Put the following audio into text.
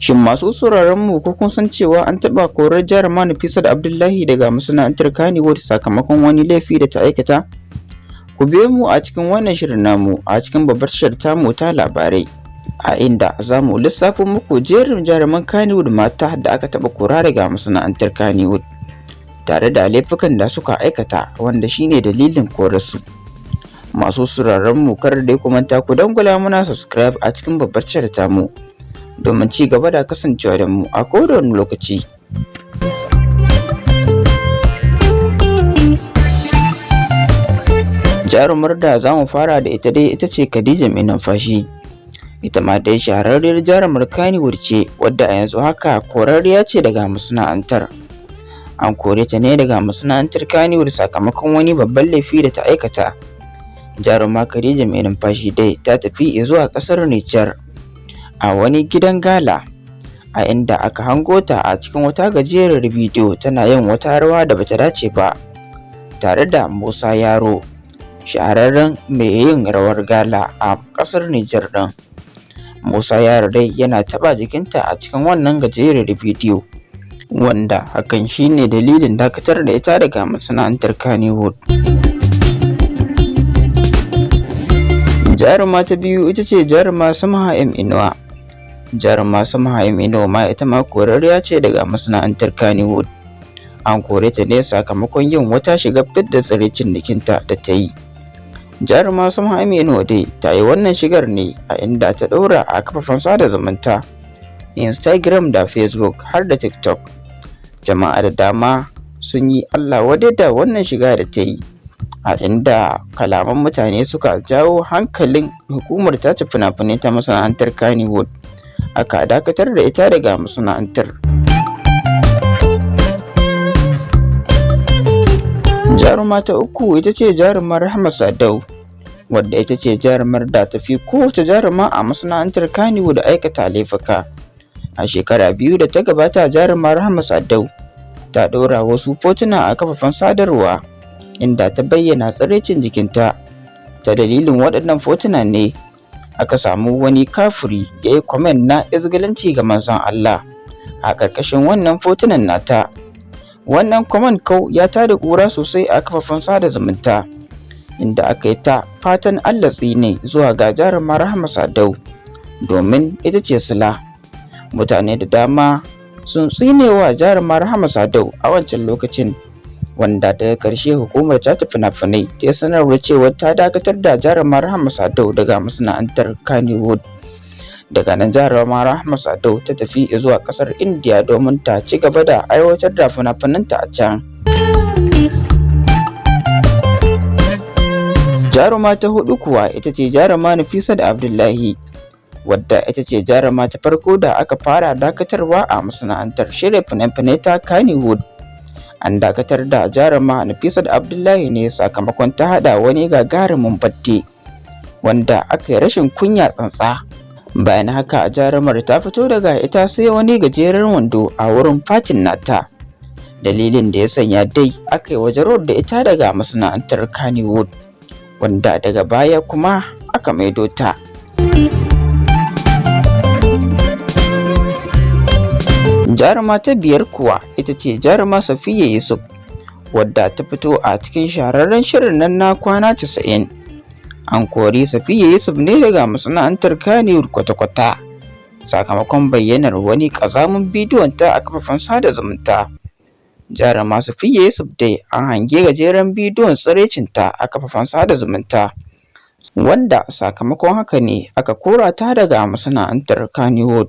Shin masu sauraron mu ko kun san cewa an taɓa korar jaruma NAFISAT Abdullahi daga masana'antar Kannwyood sakamakon wani laifi da ta aikata? Ku biyo mu a cikin wannan shirin namu a cikin babbar tashar tamu ta labarai, a inda za mu lissafo muku jerin jaruman Kannwyood mata da aka taɓa kora daga masana'antar Kannwyood tare da laifukan da suka aikata wanda shine dalilin korarsu. Masu sauraron mu kar dai ku manta ku dangwala muna subscribe a cikin babbar tashar tamu domin ci gaba da kasancewa da mu a kowane lokaci. Jarumar da za mu fara da ita dai ita ce Khadija mai numfashi. Ita ma dai shahararriyar jarumar Kannwyood ce wadda a yanzu haka korarriya ce daga masana'antar. An kore ta ne daga masana'antar Kannwyood sakamakon wani babban laifi da ta aikata. Jaruma Khadija mai numfashi dai ta tafi zuwa ƙasar Nijar a wani gidan gala, a inda aka hango ta a cikin wata gajerar bidiyo tana yin wata rawa da bata dace ba tare da Musa Yaro, shahararren mai yin rawar gala a ƙasar Nijar ɗin. Musa Yaro dai yana taɓa jikinta a cikin wannan gajerar bidiyo, wanda hakan shine dalilin dakatar da ita daga masana'antar Kannwyood. Jaruma ta biyu ita ce jaruma Samaha M Inuwa. Jaruma Samaha M Inuwa ma ita ma korarriya ce daga masana'antar Kannwyood. An kore ta ne sakamakon yin wata shiga fidda tsiraicin jikinta da ta yi. Jaruma Samaha M Inuwa dai ta yi wannan shigar ne a inda ta ɗaura a kafafen sada zumunta Instagram da Facebook har da TikTok. Jama'a da dama sun yi Allah wadai da wannan shiga da ta yi, a inda kalaman mutane suka jawo hankalin hukumar tace fina-finai ta masana'antar Kannwyood. Aka dakatar da ita daga masana'antar. Jaruma ta uku ita ce jarumar Rahma Sadau, wadda ita ce jarumar da ta fi kowace jaruma a masana'antar Kannwyood aikata laifuka. A shekara biyu da ta gabata, jarumar Rahma Sadau ta ɗora wasu fotuna a kafafen sadarwa inda ta bayyana tsiraicin jikinta. Ta dalilin waɗannan fotuna ne aka samu wani kafiri ya yi kwamen na izgilanci ga manzon Allah a ƙarƙashin wannan fotunan nata. Wannan kwamen kau ya tada ƙura sosai a kafafen sada zumunta, inda aka yi ta fatan Allah tsine zuwa ga jarumar Rahma Sadau domin ita ce sila. Mutane da dama sun tsinewa jarumar Rahma Sadau a wancan lokacin, wanda daga ƙarshe hukumar tace fina-finai ta sanarwa cewa ta dakatar da jarumar Rahma Sadau daga masana'antar Kannwyood. Daga nan jarumar Rahma Sadau ta tafi zuwa ƙasar Indiya domin ta ci gaba da aiwatar da fina-finanta a can. Jaruma ta hudu kuwa ita ce jaruma NAFISAT Abdullahi, wadda ita ce jaruma ta farko da aka fara dakatarwa a masana'antar shirya fina-finai ta Kannwyood. An dakatar da jaruma NAFISAT Abdullahi ne sakamakon ta hada wani gagarumin batti wanda aka yi rashin kunya tsantsa. Bayan haka jarumar ta fito daga ita sai wani gajeren wando a wurin fatin nata, dalilin da ya sanya dai aka yi wajen da ita daga masana'antar Kannwyood, wanda daga baya kuma aka maido ta. Jaruma ta biyar kuwa ita ce jaruma Safiya Yusuf, wadda ta fito a cikin shahararren shirin nan na kwana 90. An kori Safiya Yusuf ne daga masana'antar Kannwyood kwata-kwata sakamakon bayyanar wani ƙazamin bidiyon ta a kafafen sada zumunta. Jaruma Safiya Yusuf dai an hange gajeren bidiyon tsiraicinta a kafafen sada zumunta, wanda sakamakon haka ne aka kora ta daga masana'antar Kannwyood.